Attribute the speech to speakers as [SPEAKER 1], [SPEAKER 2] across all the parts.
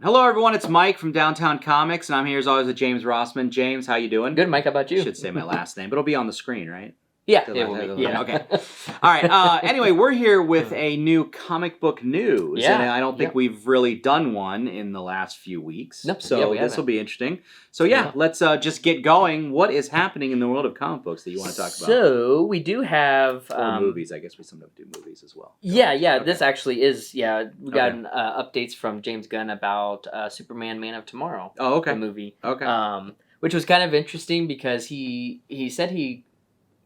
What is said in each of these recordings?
[SPEAKER 1] Hello, everyone. It's Mike from Downtown Comics, and I'm here as always with James Rossman. James, how you doing?
[SPEAKER 2] Good, Mike. How about you?
[SPEAKER 1] I should say my last name, but it'll be on the screen, right?
[SPEAKER 2] Yeah, it will be. Yeah.
[SPEAKER 1] Okay. All right. Anyway, we're here with a new comic book news.
[SPEAKER 2] Yeah.
[SPEAKER 1] And I don't think we've really done one in the last few weeks.
[SPEAKER 2] Nope.
[SPEAKER 1] So this will be interesting. So let's just get going. What is happening in the world of comic books that you want to talk about?
[SPEAKER 2] So we do have...
[SPEAKER 1] Or movies. I guess we sometimes do movies as well.
[SPEAKER 2] Yeah. Okay. This actually is... Yeah, we got updates from James Gunn about Superman Man of Tomorrow.
[SPEAKER 1] Oh, okay.
[SPEAKER 2] The movie.
[SPEAKER 1] Okay.
[SPEAKER 2] Which was kind of interesting because he said he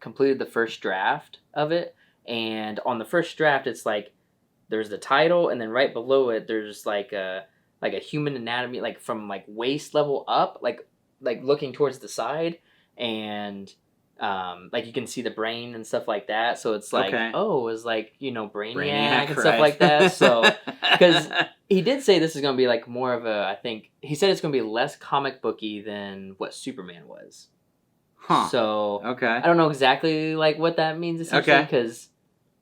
[SPEAKER 2] completed the first draft of it, and on the first draft it's like there's the title, and then right below it there's like a human anatomy, like from like waist level up, like looking towards the side, and like you can see the brain and stuff like that. So it's like it's like, you know, Brainiac and stuff like that. So because he did say this is going to be like more of a, I think he said it's going to be less comic booky than what Superman was.
[SPEAKER 1] Huh.
[SPEAKER 2] So I don't know exactly like what that means essentially, because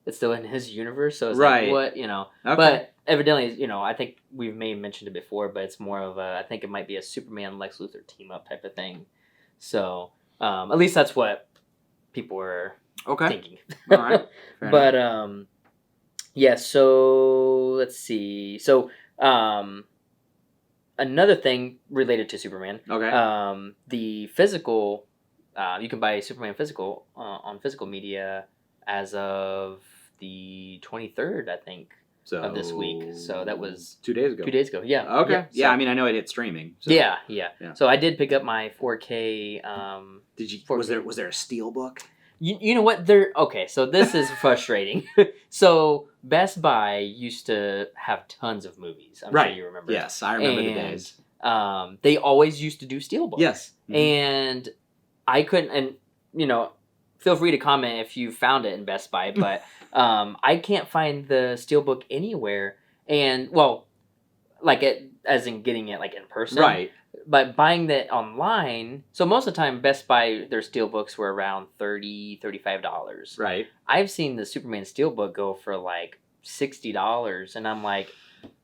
[SPEAKER 2] it's still in his universe. So it's like what, you know. But evidently, you know, I think we've mentioned it before, but it's more of a, I think it might be a Superman Lex Luthor team up type of thing. So at least that's what people were thinking.
[SPEAKER 1] All right.
[SPEAKER 2] But so let's see. So another thing related to Superman. The physical. You can buy Superman physical on physical media as of the 23rd, I think, of this week. So that was
[SPEAKER 1] 2 days ago.
[SPEAKER 2] 2 days ago, yeah.
[SPEAKER 1] Okay. So, I mean, I know it hit streaming. So.
[SPEAKER 2] Yeah. So I did pick up my 4K.
[SPEAKER 1] Did you? 4K. Was there a steelbook?
[SPEAKER 2] You know what? So this is frustrating. So Best Buy used to have tons of movies. I'm sure you remember.
[SPEAKER 1] Yes, I remember the days.
[SPEAKER 2] They always used to do steelbooks.
[SPEAKER 1] Yes.
[SPEAKER 2] Mm-hmm. And I couldn't, and you know, feel free to comment if you found it in Best Buy, but I can't find the steelbook anywhere. And well, like it, as in getting it like in person,
[SPEAKER 1] right?
[SPEAKER 2] But buying that online, so most of the time Best Buy, their steelbooks were around $35.
[SPEAKER 1] Right.
[SPEAKER 2] I've seen the Superman steelbook go for like $60, and I'm like,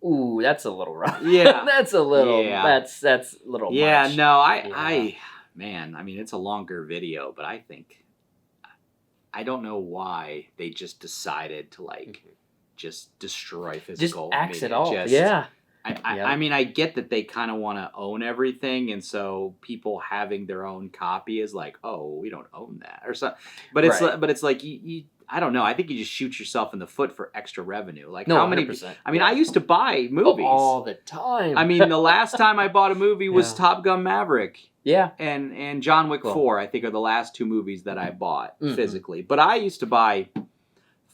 [SPEAKER 2] ooh, that's a little rough.
[SPEAKER 1] Yeah,
[SPEAKER 2] that's a little. Yeah. That's a little.
[SPEAKER 1] Yeah.
[SPEAKER 2] Much.
[SPEAKER 1] No, Man, I mean, it's a longer video, but I think, I don't know why they just decided to just destroy physical.
[SPEAKER 2] Just axe it all.
[SPEAKER 1] I mean, I get that they kind of want to own everything, and so people having their own copy is like, oh, we don't own that or something. But it's like you I don't know. I think you just shoot yourself in the foot for extra revenue. Like how many?
[SPEAKER 2] 100%.
[SPEAKER 1] I mean, I used to buy movies
[SPEAKER 2] all the time.
[SPEAKER 1] I mean, the last time I bought a movie was Top Gun Maverick.
[SPEAKER 2] Yeah.
[SPEAKER 1] And John Wick 4, I think, are the last two movies that I bought physically. But I used to buy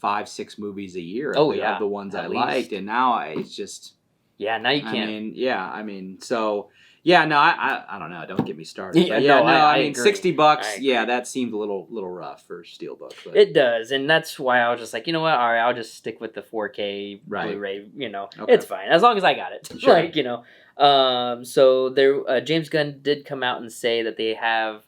[SPEAKER 1] 5-6 movies a year of the ones I liked, and now it's just
[SPEAKER 2] now you can't.
[SPEAKER 1] I mean, so I don't know. Don't get me started.
[SPEAKER 2] Yeah,
[SPEAKER 1] I mean,
[SPEAKER 2] agree.
[SPEAKER 1] $60. That seemed a little rough for steelbook. But.
[SPEAKER 2] It does, and that's why I was just like, you know what? All right, I'll just stick with the 4K Blu-ray. You know, it's fine as long as I got it.
[SPEAKER 1] Sure.
[SPEAKER 2] Like, you know. So there, James Gunn did come out and say that they have,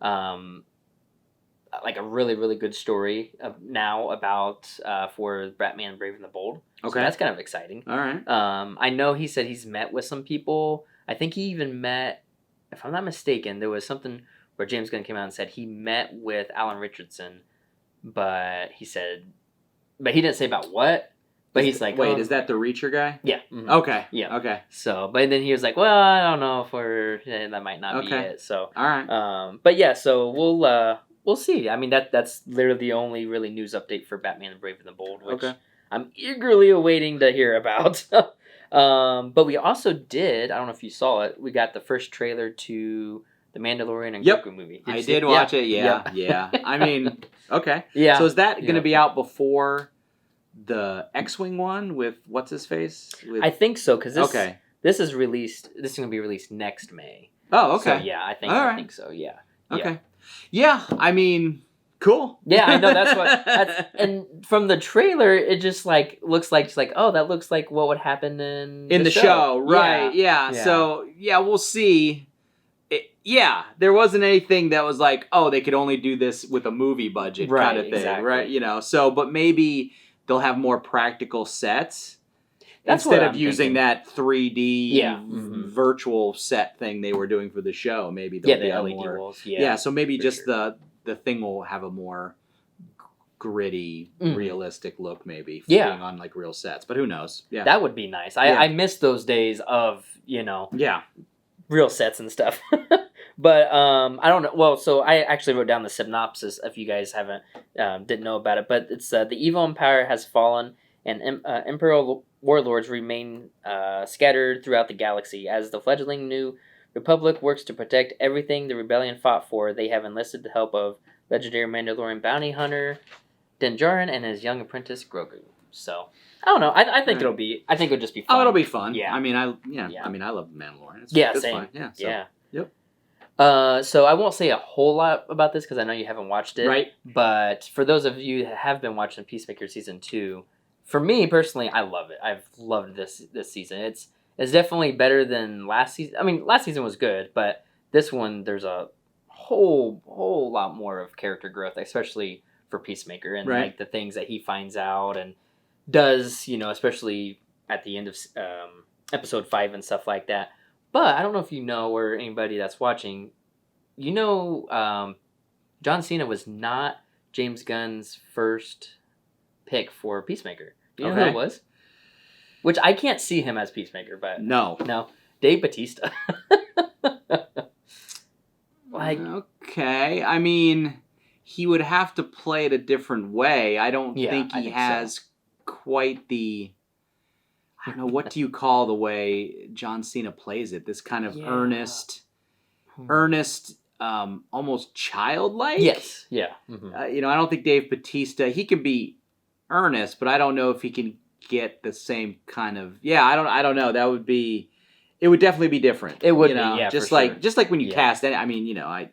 [SPEAKER 2] like a really, really good story now about for Batman Brave and the Bold.
[SPEAKER 1] Okay,
[SPEAKER 2] so that's kind of exciting.
[SPEAKER 1] All right.
[SPEAKER 2] I know he said he's met with some people. I think he even met, if I'm not mistaken, there was something where James Gunn came out and said he met with Alan Richardson, but he didn't say about what. But he's like,
[SPEAKER 1] wait, is that the Reacher guy?
[SPEAKER 2] Yeah. Mm-hmm.
[SPEAKER 1] Okay.
[SPEAKER 2] Yeah.
[SPEAKER 1] Okay.
[SPEAKER 2] So, but then he was like, well, I don't know if that might not be it. So,
[SPEAKER 1] all right.
[SPEAKER 2] But yeah, so we'll see. I mean, that's literally the only really news update for Batman the Brave and the Bold, which I'm eagerly awaiting to hear about. But we also did, I don't know if you saw it, we got the first trailer to the Mandalorian and Grogu movie.
[SPEAKER 1] I did watch it. Yeah. I mean, okay.
[SPEAKER 2] Yeah.
[SPEAKER 1] So is that going to be out before the X-Wing one with what's his face?
[SPEAKER 2] I think so, because this is released. This is going to be released next May.
[SPEAKER 1] Oh, okay.
[SPEAKER 2] So yeah, I think so. Yeah.
[SPEAKER 1] Okay. Yeah. I mean, cool.
[SPEAKER 2] Yeah, I know and from the trailer, it just like looks like that looks like what would happen in the show.
[SPEAKER 1] Right? Yeah. So we'll see. There wasn't anything that was like, oh, they could only do this with a movie budget kind of thing, right? You know. So, but maybe they'll have more practical sets. instead of using that 3D virtual set thing they were doing for the show, maybe there'll be
[SPEAKER 2] the
[SPEAKER 1] a
[SPEAKER 2] LED
[SPEAKER 1] more
[SPEAKER 2] walls. Yeah,
[SPEAKER 1] so maybe just the thing will have a more gritty, realistic look, maybe being on like real sets. But who knows? Yeah,
[SPEAKER 2] that would be nice. I miss those days of real sets and stuff. But I don't know. Well, so I actually wrote down the synopsis if you guys haven't didn't know about it. But it's the evil empire has fallen, and imperial warlords remain scattered throughout the galaxy. As the fledgling new republic works to protect everything the rebellion fought for, they have enlisted the help of legendary Mandalorian bounty hunter Din Djarin and his young apprentice Grogu. So I don't know. I think it'll be. I think it'll just be fun.
[SPEAKER 1] Oh, it'll be fun.
[SPEAKER 2] Yeah.
[SPEAKER 1] I mean, I love Mandalorian.
[SPEAKER 2] It's
[SPEAKER 1] same.
[SPEAKER 2] Fun.
[SPEAKER 1] Yeah. So.
[SPEAKER 2] Yeah.
[SPEAKER 1] Yep.
[SPEAKER 2] So I won't say a whole lot about this because I know you haven't watched it.
[SPEAKER 1] Right.
[SPEAKER 2] But for those of you that have been watching Peacemaker season 2, for me personally, I love it. I've loved this season. It's definitely better than last season. I mean, last season was good, but this one there's a whole lot more of character growth, especially for Peacemaker and like the things that he finds out and does, especially at the end of episode 5 and stuff like that. But I don't know if you know, or anybody that's watching, John Cena was not James Gunn's first pick for Peacemaker. Do you know who it was? Which I can't see him as Peacemaker, but no, Dave Bautista.
[SPEAKER 1] Okay, I mean, he would have to play it a different way. I don't think he has quite the. I don't know, what do you call the way John Cena plays it? This kind of earnest, almost childlike.
[SPEAKER 2] Yes, yeah. Mm-hmm.
[SPEAKER 1] I don't think Dave Bautista. He can be earnest, but I don't know if he can get the same kind of. Yeah, I don't know. That would be. It would definitely be different.
[SPEAKER 2] It would be, yeah,
[SPEAKER 1] just
[SPEAKER 2] for
[SPEAKER 1] like
[SPEAKER 2] sure.
[SPEAKER 1] just like when you cast. I mean, I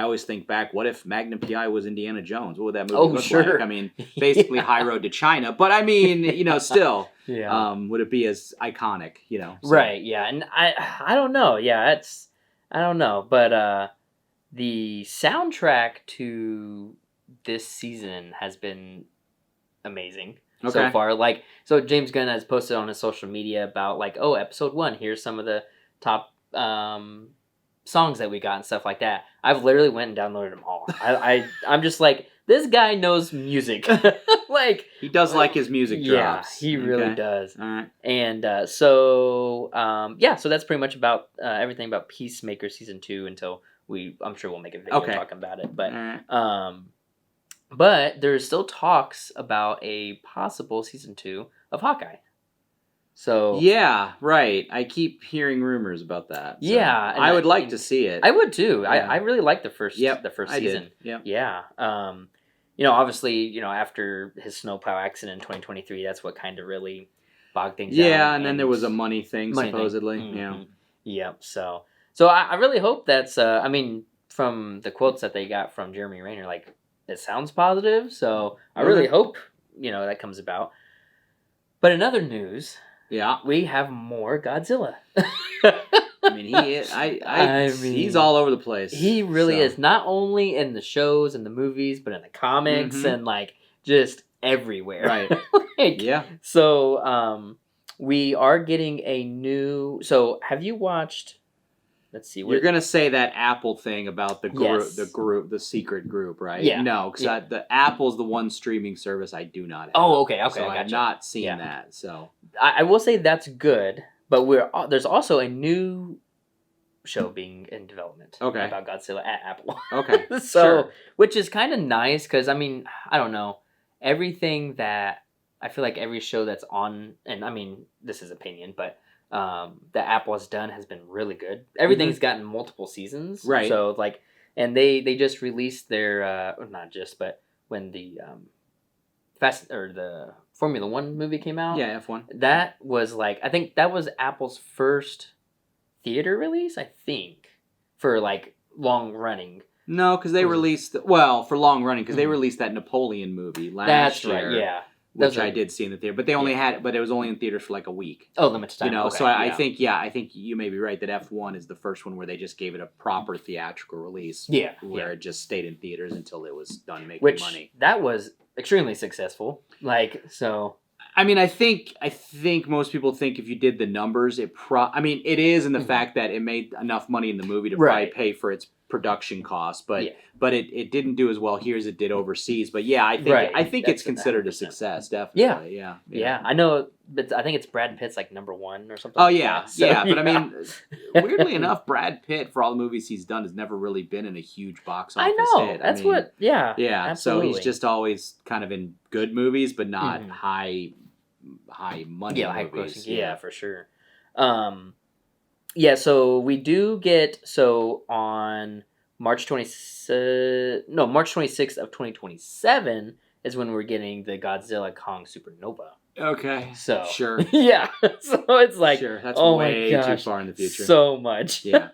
[SPEAKER 1] always think back. What if Magnum PI was Indiana Jones? What would that movie look like? I mean, basically High Road to China. But I mean, still, would it be as iconic? So.
[SPEAKER 2] Right? Yeah, and I don't know. Yeah, I don't know. But the soundtrack to this season has been amazing. So far, so James Gunn has posted on his social media about episode 1. Here's some of the top songs that we got and stuff like that. I've literally went and downloaded them all. I'm just like, this guy knows music.
[SPEAKER 1] He does like his music drops.
[SPEAKER 2] Yeah, he really does.
[SPEAKER 1] All right.
[SPEAKER 2] And so that's pretty much about everything about Peacemaker season 2 until I'm sure we'll make a video talking about it. But but there's still talks about a possible season 2 of Hawkeye. So
[SPEAKER 1] yeah, right. I keep hearing rumors about that. So
[SPEAKER 2] yeah,
[SPEAKER 1] I would like to see it.
[SPEAKER 2] I would too.
[SPEAKER 1] Yeah.
[SPEAKER 2] I really liked the first
[SPEAKER 1] I
[SPEAKER 2] season.
[SPEAKER 1] Did.
[SPEAKER 2] Yeah. Obviously, after his snowplow accident in 2023, that's what kind of really bogged things down.
[SPEAKER 1] Yeah, and then there was a money thing supposedly.
[SPEAKER 2] Mm-hmm.
[SPEAKER 1] Yeah.
[SPEAKER 2] Yep. So I really hope that's. From the quotes that they got from Jeremy Renner, it sounds positive. So I really hope that comes about. But in other news, we have more Godzilla.
[SPEAKER 1] I mean, he is. He's all over the place.
[SPEAKER 2] He really is. Not only in the shows and the movies, but in the comics and just everywhere.
[SPEAKER 1] Right.
[SPEAKER 2] So we are getting a new. So have you watched? Let's see.
[SPEAKER 1] You're gonna say that Apple thing about the group, the secret group, right?
[SPEAKER 2] Yeah.
[SPEAKER 1] No, because the Apple's the one streaming service I do not have.
[SPEAKER 2] Oh, okay.
[SPEAKER 1] So
[SPEAKER 2] I
[SPEAKER 1] I've not seen that. So
[SPEAKER 2] I will say that's good, but there's also a new show being in development.
[SPEAKER 1] Okay.
[SPEAKER 2] About Godzilla at Apple.
[SPEAKER 1] Okay.
[SPEAKER 2] Which is kind of nice because I don't know, everything that I feel like every show that's on, and this is opinion, but. That Apple has done has been really good. Everything's gotten multiple seasons,
[SPEAKER 1] right?
[SPEAKER 2] So and they just released their not just, but when the the Formula 1 movie came out,
[SPEAKER 1] F1.
[SPEAKER 2] That was I think that was Apple's first theater release. I think for long running.
[SPEAKER 1] No, because they released for long running because they released that Napoleon movie last year.
[SPEAKER 2] That's right. Yeah.
[SPEAKER 1] Which I did see in the theater, but they only but it was only in theaters for a week.
[SPEAKER 2] Oh, limited time. Okay,
[SPEAKER 1] so I think you may be right that F1 is the first one where they just gave it a proper theatrical release.
[SPEAKER 2] Yeah,
[SPEAKER 1] where it just stayed in theaters until it was done making money.
[SPEAKER 2] That was extremely successful. So
[SPEAKER 1] I mean, I think most people think if you did the numbers, it is in the fact that it made enough money in the movie to probably pay for its production costs, but it didn't do as well here as it did overseas. But yeah, I think it's considered 100%. A success, definitely.
[SPEAKER 2] Yeah. I know, but I think it's Brad Pitt's like #1 or something.
[SPEAKER 1] Oh yeah, but I mean, weirdly enough, Brad Pitt for all the movies he's done has never really been in a huge box office hit.
[SPEAKER 2] That's what. Yeah.
[SPEAKER 1] Absolutely. So he's just always kind of in good movies, but not high money movies.
[SPEAKER 2] Yeah, for sure. So we do get on March 26th of 2027 is when we're getting the Godzilla Kong Supernova.
[SPEAKER 1] Okay.
[SPEAKER 2] So
[SPEAKER 1] sure.
[SPEAKER 2] Yeah. So it's like
[SPEAKER 1] that's way too far in the future.
[SPEAKER 2] So much.
[SPEAKER 1] Yeah.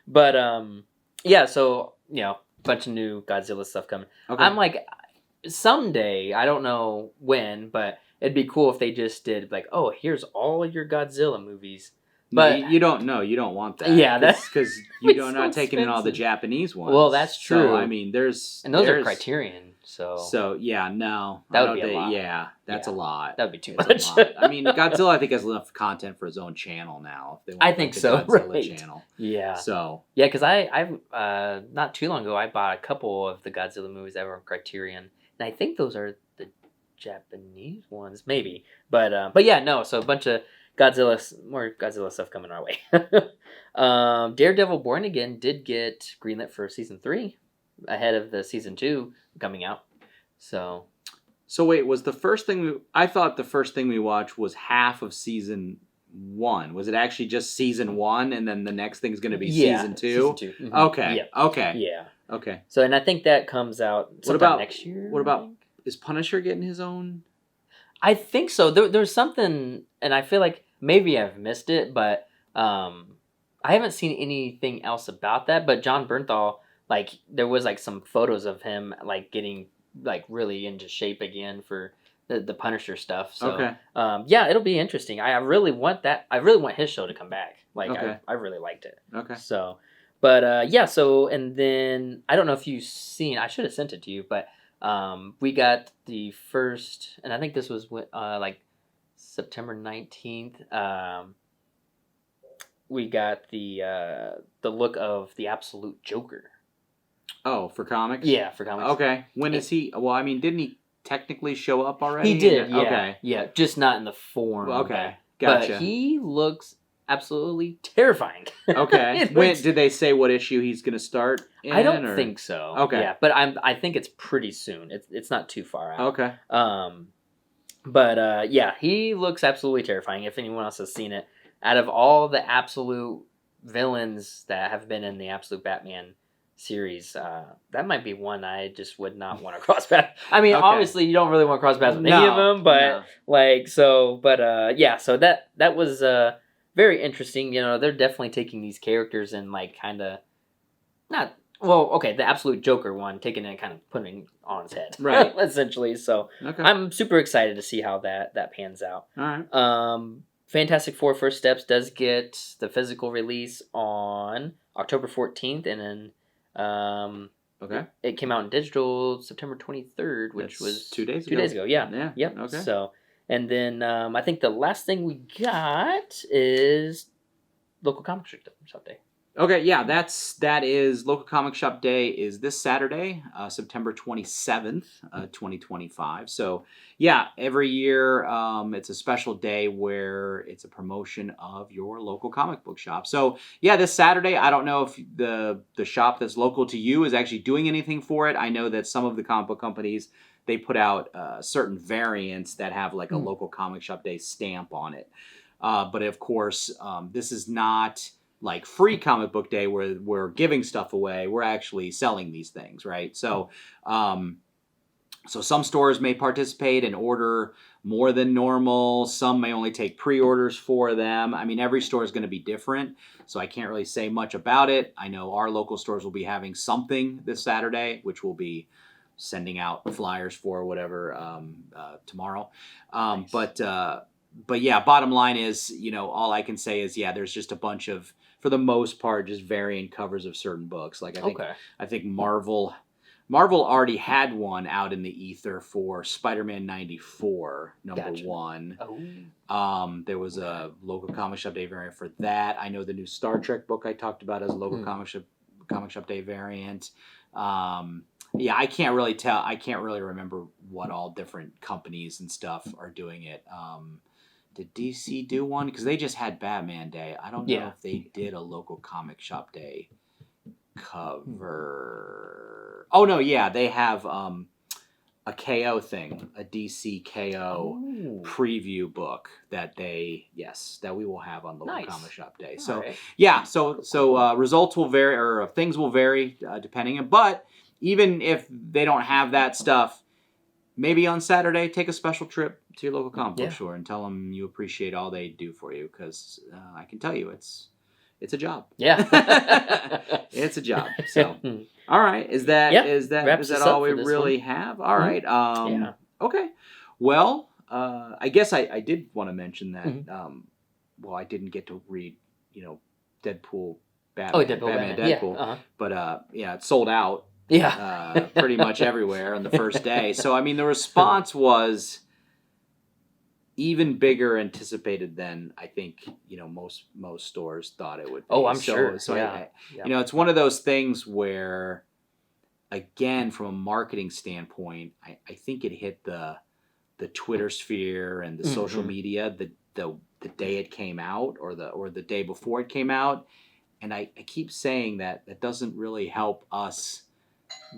[SPEAKER 2] But so bunch of new Godzilla stuff coming. Okay. I'm like, someday, I don't know when, but it'd be cool if they just did like, oh, here's all your Godzilla movies. But
[SPEAKER 1] you don't know. You don't want that.
[SPEAKER 2] Yeah, that's
[SPEAKER 1] because you're not taking in all the Japanese ones.
[SPEAKER 2] Well, that's true.
[SPEAKER 1] So, I mean, those are
[SPEAKER 2] Criterion. So
[SPEAKER 1] yeah, no,
[SPEAKER 2] that would be a lot.
[SPEAKER 1] Yeah, that's a lot.
[SPEAKER 2] That'd be too much.
[SPEAKER 1] I mean, Godzilla, I think has enough content for his own channel now. If they want
[SPEAKER 2] I think so.
[SPEAKER 1] Godzilla channel.
[SPEAKER 2] Yeah.
[SPEAKER 1] So
[SPEAKER 2] yeah, because I not too long ago I bought a couple of the Godzilla movies that were on Criterion, and I think those are the Japanese ones, maybe. But yeah, no. So a bunch of more Godzilla stuff coming our way. Daredevil Born Again did get greenlit for season 3 ahead of the season 2 coming out. So
[SPEAKER 1] wait, was the first thing I thought the first thing we watched was half of season 1. Was it actually just season 1 and then the next thing is going to be season 2?
[SPEAKER 2] Season 2. Mm-hmm.
[SPEAKER 1] Okay.
[SPEAKER 2] Yeah.
[SPEAKER 1] Okay.
[SPEAKER 2] Yeah.
[SPEAKER 1] Okay.
[SPEAKER 2] So and I think that comes out sometime next year.
[SPEAKER 1] What about is Punisher getting his own?
[SPEAKER 2] I think so. There's something, and I feel like maybe I've missed it, but I haven't seen anything else about that. But John Bernthal, like, there was like some photos of him like getting like really into shape again for the Punisher stuff. So it'll be interesting. I really want that. I really want his show to come back. Like I really liked it.
[SPEAKER 1] Okay.
[SPEAKER 2] So, but so and then I don't know if you've seen. I should have sent it to you, but we got the first, and I think this was like September 19th. We got the look of the Absolute Joker.
[SPEAKER 1] Oh, for comics?
[SPEAKER 2] Yeah, for comics.
[SPEAKER 1] Okay. When is he? Well, I mean, didn't he technically show up already?
[SPEAKER 2] He did, yeah.
[SPEAKER 1] Okay.
[SPEAKER 2] Yeah, just not in the form.
[SPEAKER 1] Well, okay, gotcha.
[SPEAKER 2] But he looks absolutely terrifying.
[SPEAKER 1] Okay. Did they say what issue he's going to start in?
[SPEAKER 2] I don't think so.
[SPEAKER 1] Okay.
[SPEAKER 2] Yeah, but I think it's pretty soon. It's not too far out.
[SPEAKER 1] Okay.
[SPEAKER 2] But yeah, he looks absolutely terrifying. If anyone else has seen it, out of all the absolute villains that have been in the Absolute Batman series, that might be one I just would not want to cross paths. I mean, obviously you don't really want to cross paths with any of them, but so that was very interesting. You know, they're definitely taking these characters and like kind of the Absolute Joker one, taking it and kind of putting it on his head,
[SPEAKER 1] right?
[SPEAKER 2] Essentially. So I'm super excited to see how that pans out.
[SPEAKER 1] All right.
[SPEAKER 2] Fantastic Four: First Steps does get the physical release on October 14th, and then it came out in digital September 23rd, which was
[SPEAKER 1] 2 days ago.
[SPEAKER 2] 2 days ago, yeah. Yep. Okay. So, and then I think the last thing we got is Local Comic Shop Day.
[SPEAKER 1] Okay, yeah, that is Local Comic Shop Day is this Saturday, September 27th, 2025. So, yeah, every year it's a special day where it's a promotion of your local comic book shop. So, yeah, this Saturday, I don't know if the shop that's local to you is actually doing anything for it. I know that some of the comic book companies, they put out certain variants that have like a Local Comic Shop Day stamp on it. But, of course, this is not like free comic book day where we're giving stuff away. We're actually selling these things, right? So so some stores may participate and order more than normal. Some may only take pre-orders for them. I mean, every store is going to be different, so I can't really say much about it. I know our local stores will be having something this Saturday, which we'll be sending out flyers for whatever tomorrow. Nice. But yeah, bottom line is, you know, all I can say is, yeah, there's just a bunch of, for the most part, just variant covers of certain books. Like I think Marvel Marvel already had one out in the ether for Spider-Man 94, number
[SPEAKER 2] Gotcha.
[SPEAKER 1] 1.
[SPEAKER 2] Oh.
[SPEAKER 1] There was a local comic shop day variant for that. I know the new Star Trek book I talked about as a local comic shop day variant. Yeah, I can't really tell. I can't really remember what all different companies and stuff are doing it. Did DC do one? Because they just had Batman Day. I don't know if they did a local comic shop day cover. Oh no, yeah, they have a KO thing, a DC KO preview book that we will have on local comic shop day. So results will vary, or things will vary depending. But even if they don't have that stuff, maybe on Saturday take a special trip to your local comic book store and tell them you appreciate all they do for you, because I can tell you it's a job.
[SPEAKER 2] Yeah.
[SPEAKER 1] It's a job. So, all right. Is that all we really have? All right. Okay. Well, I guess I did want to mention that. I didn't get to read, Deadpool, Batman. Deadpool. But it sold out.
[SPEAKER 2] Yeah.
[SPEAKER 1] Pretty much everywhere on the first day. So I mean, the response was even bigger anticipated than I think most stores thought it would be.
[SPEAKER 2] Oh, I'm sure.
[SPEAKER 1] So it's one of those things where, again, from a marketing standpoint, I think it hit the Twitter sphere and the social media the day it came out, or the day before it came out, and I keep saying that doesn't really help us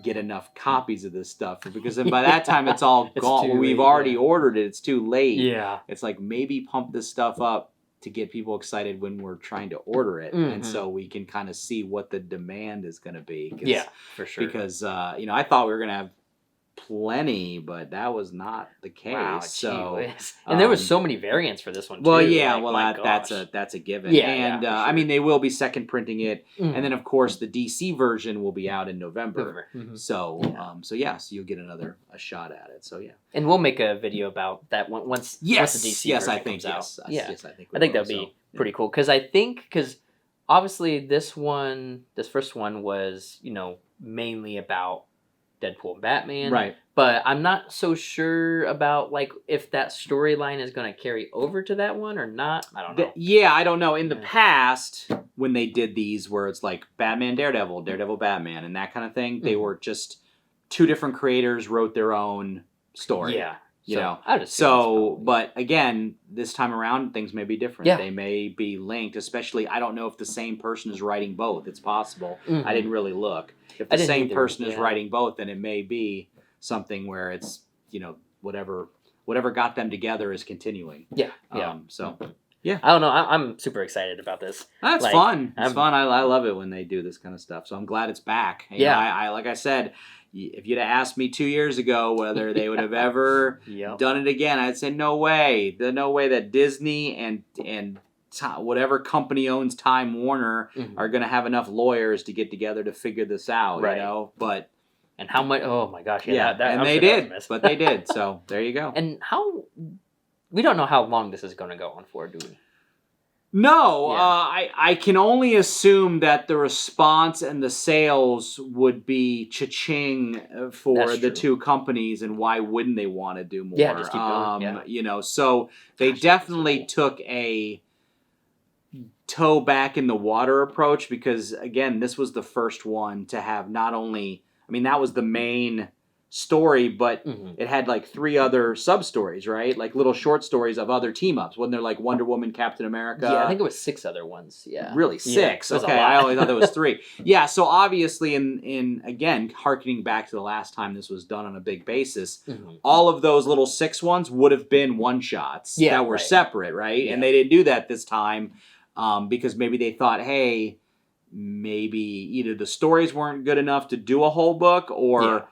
[SPEAKER 1] get enough copies of this stuff, because then by that time it's all gone. When we've already ordered it, it's too late.
[SPEAKER 2] Yeah.
[SPEAKER 1] It's like, maybe pump this stuff up to get people excited when we're trying to order it, and so we can kind of see what the demand is going to be.
[SPEAKER 2] Yeah, for sure.
[SPEAKER 1] Because I thought we were going to have plenty, but that was not the case.
[SPEAKER 2] Wow,
[SPEAKER 1] so
[SPEAKER 2] and there was so many variants for this one too.
[SPEAKER 1] Well, that's a given. And
[SPEAKER 2] sure.
[SPEAKER 1] I mean, they will be second printing it, and then of course the DC version will be out in November. So you'll get a shot at it. So
[SPEAKER 2] and we'll make a video about that once the DC version comes out. I think that'd be pretty cool, because obviously this first one was mainly about Deadpool and Batman,
[SPEAKER 1] right?
[SPEAKER 2] But I'm not so sure about if that storyline is going to carry over to that one or not. I don't know.
[SPEAKER 1] I don't know. In the past, when they did these, where it's like Batman, Daredevil, Batman, and that kind of thing, they were just two different creators wrote their own story.
[SPEAKER 2] Yeah.
[SPEAKER 1] But again, this time around, things may be different.
[SPEAKER 2] Yeah.
[SPEAKER 1] They may be linked, especially, I don't know if the same person is writing both. It's possible. I didn't really look. If the same person is writing both, then it may be something where it's, whatever got them together is continuing.
[SPEAKER 2] Yeah.
[SPEAKER 1] Yeah.
[SPEAKER 2] I don't know. I'm super excited about this.
[SPEAKER 1] That's fun. It's fun. I love it when they do this kind of stuff. So I'm glad it's back. I like I said, if you'd have asked me 2 years ago whether they would have ever done it again, I'd say no way. There's no way that Disney and whatever company owns Time Warner are going to have enough lawyers to get together to figure this out.
[SPEAKER 2] Right.
[SPEAKER 1] But
[SPEAKER 2] and how much? Oh my gosh!
[SPEAKER 1] And they did, but they did. So there you go.
[SPEAKER 2] And we don't know how long this is going to go on for, do we?
[SPEAKER 1] No, I can only assume that the response and the sales would be cha-ching for the two companies, and why wouldn't they want to do more?
[SPEAKER 2] Yeah, just keep going.
[SPEAKER 1] So they definitely took a toe back in the water approach, because again, this was the first one to have not only, that was the main story, but it had like 3 other sub stories, right? Like little short stories of other team ups. Wasn't there like Wonder Woman, Captain America?
[SPEAKER 2] Yeah, I think it was 6 other ones. Yeah,
[SPEAKER 1] really 6. Okay, I always thought there was 3. Yeah, so obviously, in again, harkening back to the last time this was done on a big basis, all of those little 6 ones would have been one shots that were separate, right? Yeah. And they didn't do that this time because maybe they thought, hey, maybe either the stories weren't good enough to do a whole book, or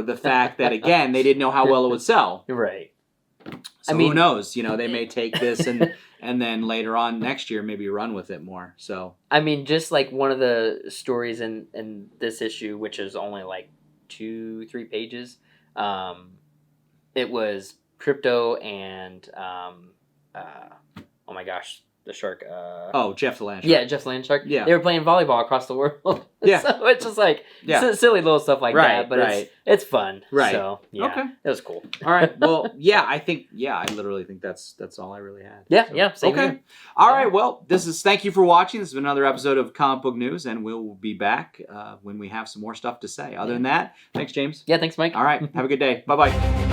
[SPEAKER 1] the fact that, again, they didn't know how well it would sell.
[SPEAKER 2] Right.
[SPEAKER 1] So who knows? They may take this and then later on next year maybe run with it more. So
[SPEAKER 2] just like one of the stories in this issue, which is only like 2-3 pages, it was Crypto and oh my gosh, the shark.
[SPEAKER 1] Jeff the Land Shark.
[SPEAKER 2] Yeah, Jeff the Land Shark.
[SPEAKER 1] Yeah.
[SPEAKER 2] They were playing volleyball across the world.
[SPEAKER 1] Yeah.
[SPEAKER 2] So it's just like silly little stuff like that, but it's fun.
[SPEAKER 1] Right.
[SPEAKER 2] So yeah, it was cool.
[SPEAKER 1] All right. Well, I literally think that's all I really had.
[SPEAKER 2] Yeah.
[SPEAKER 1] So.
[SPEAKER 2] Same here.
[SPEAKER 1] All right. Well, thank you for watching. This has been another episode of Comic Book News, and we'll be back when we have some more stuff to say. Other than that, thanks, James.
[SPEAKER 2] Yeah, thanks, Mike.
[SPEAKER 1] All right. Have a good day. Bye-bye.